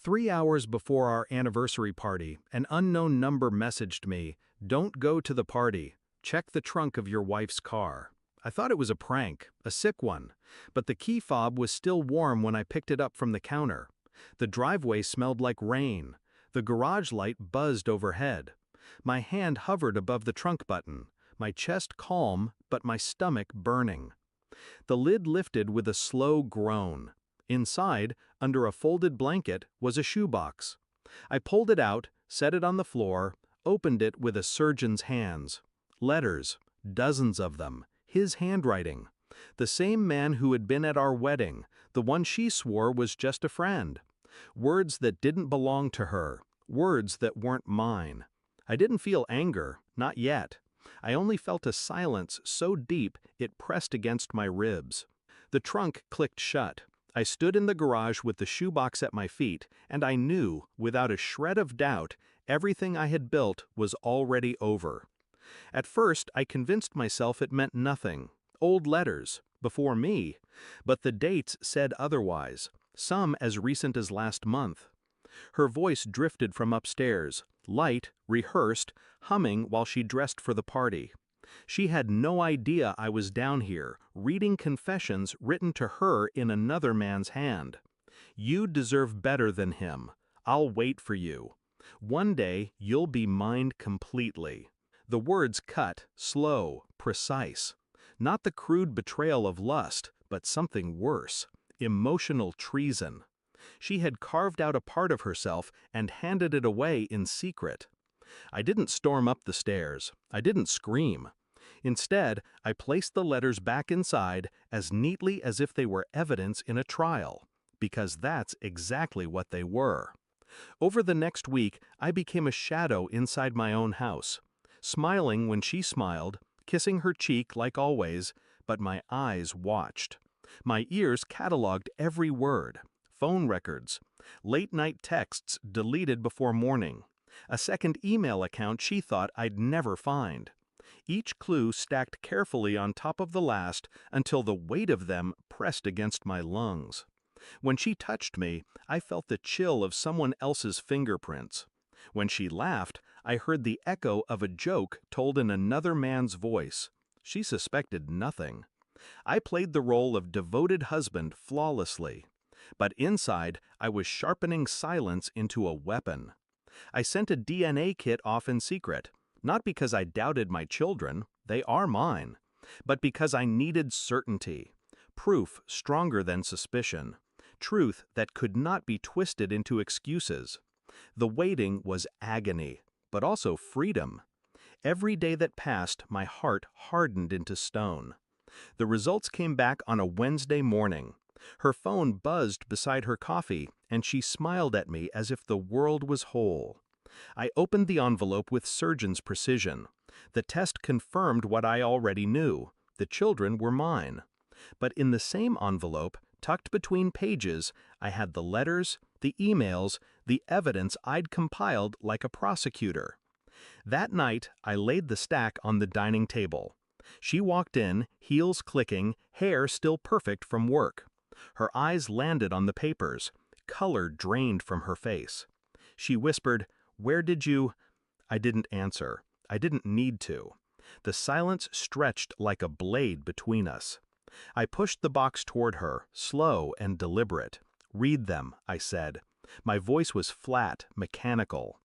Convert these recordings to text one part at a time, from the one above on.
3 hours before our anniversary party, an unknown number messaged me, "Don't go to the party. Check the trunk of your wife's car." I thought it was a prank, a sick one, but the key fob was still warm when I picked it up from the counter. The driveway smelled like rain. The garage light buzzed overhead. My hand hovered above the trunk button, my chest calm, but my stomach burning. The lid lifted with a slow groan. Inside, under a folded blanket, was a shoebox. I pulled it out, set it on the floor, opened it with a surgeon's hands. Letters, dozens of them, his handwriting. The same man who had been at our wedding, the one she swore was just a friend. Words that didn't belong to her, words that weren't mine. I didn't feel anger, not yet. I only felt a silence so deep it pressed against my ribs. The trunk clicked shut. I stood in the garage with the shoebox at my feet, and I knew, without a shred of doubt, everything I had built was already over. At first, I convinced myself it meant nothing. Old letters, before me. But the dates said otherwise, some as recent as last month. Her voice drifted from upstairs, light, rehearsed, humming while she dressed for the party. She had no idea I was down here, reading confessions written to her in another man's hand. "You deserve better than him. I'll wait for you. One day you'll be mine completely." The words cut, slow, precise. Not the crude betrayal of lust, but something worse. Emotional treason. She had carved out a part of herself and handed it away in secret. I didn't storm up the stairs. I didn't scream. Instead, I placed the letters back inside as neatly as if they were evidence in a trial, because that's exactly what they were. Over the next week, I became a shadow inside my own house, smiling when she smiled, kissing her cheek like always, but my eyes watched. My ears cataloged every word. Phone records, late-night texts deleted before morning, a second email account she thought I'd never find. Each clue stacked carefully on top of the last until the weight of them pressed against my lungs. When she touched me, I felt the chill of someone else's fingerprints. When she laughed, I heard the echo of a joke told in another man's voice. She suspected nothing. I played the role of devoted husband flawlessly. But inside, I was sharpening silence into a weapon. I sent a DNA kit off in secret, not because I doubted my children, they are mine, but because I needed certainty, proof stronger than suspicion, truth that could not be twisted into excuses. The waiting was agony, but also freedom. Every day that passed, my heart hardened into stone. The results came back on a Wednesday morning. Her phone buzzed beside her coffee, and she smiled at me as if the world was whole. I opened the envelope with surgeon's precision. The test confirmed what I already knew. The children were mine. But in the same envelope, tucked between pages, I had the letters, the emails, the evidence I'd compiled like a prosecutor. That night, I laid the stack on the dining table. She walked in, heels clicking, hair still perfect from work. Her eyes landed on the papers. Color drained from her face. She whispered, "Where did you—" I didn't answer. I didn't need to. The silence stretched like a blade between us. I pushed the box toward her, slow and deliberate. "Read them," I said. My voice was flat, mechanical.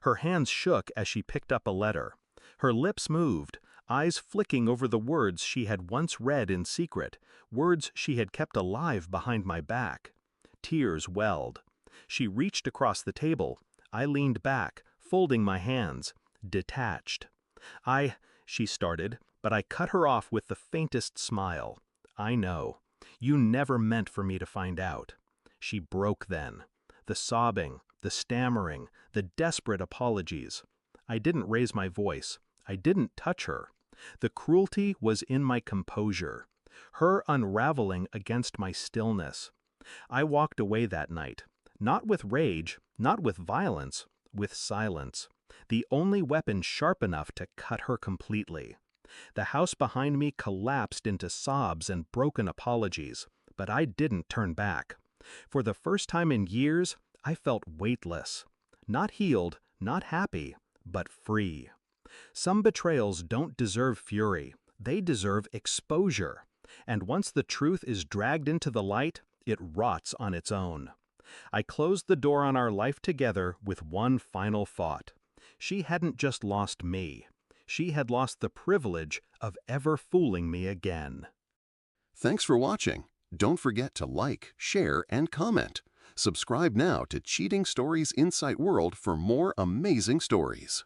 Her hands shook as she picked up a letter. Her lips moved, eyes flicking over the words she had once read in secret, words she had kept alive behind my back. Tears welled. She reached across the table. I leaned back, folding my hands, detached. She started, but I cut her off with the faintest smile. "I know. You never meant for me to find out." She broke then. The sobbing, the stammering, the desperate apologies. I didn't raise my voice. I didn't touch her. The cruelty was in my composure, her unraveling against my stillness. I walked away that night, not with rage, not with violence, with silence, the only weapon sharp enough to cut her completely. The house behind me collapsed into sobs and broken apologies, but I didn't turn back. For the first time in years, I felt weightless. Not healed, not happy, but free. Some betrayals don't deserve fury. They deserve exposure. And once the truth is dragged into the light, it rots on its own. I closed the door on our life together with one final thought. She hadn't just lost me. She had lost the privilege of ever fooling me again. Thanks for watching. Don't forget to like, share, and comment. Subscribe now to Cheating Stories Insight World for more amazing stories.